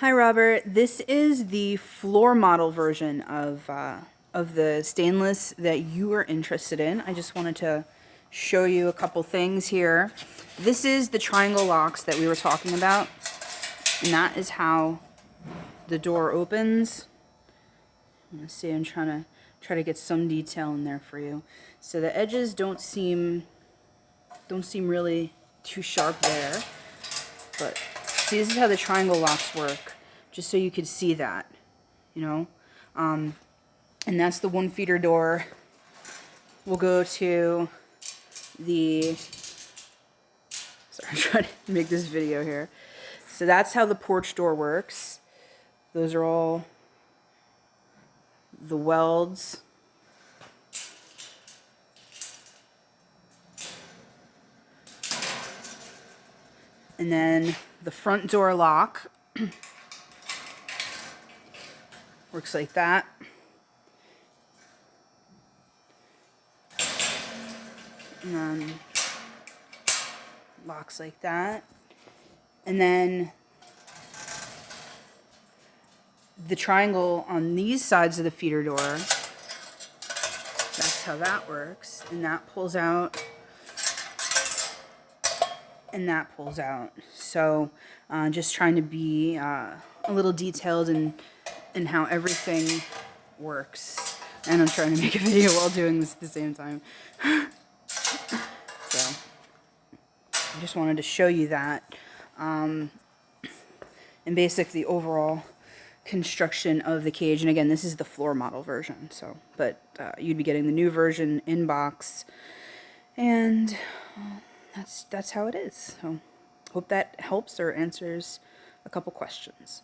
Hi Robert, this is the floor model version of the stainless that you were interested in. I just wanted to show you a couple things here. This is the triangle locks that we were talking about, and that is how the door opens. Let's see, I'm trying to get some detail in there for you. So the edges don't seem really too sharp there, but see, this is how the triangle locks work, just so you could see that, you know. And that's the one feeder door. We'll go to the, sorry, I'm trying to make this video here. So that's how the porch door works. Those are all the welds. And then the front door lock works like that. And then locks like that. And then the triangle on these sides of the feeder door, that's how that works. And that pulls out. And that pulls out. So just trying to be a little detailed in how everything works. And I'm trying to make a video while doing this at the same time. So I just wanted to show you that. And basically the overall construction of the cage. And again, this is the floor model version. So, but you'd be getting the new version in box. And that's how it is. So hope that helps or answers a couple questions.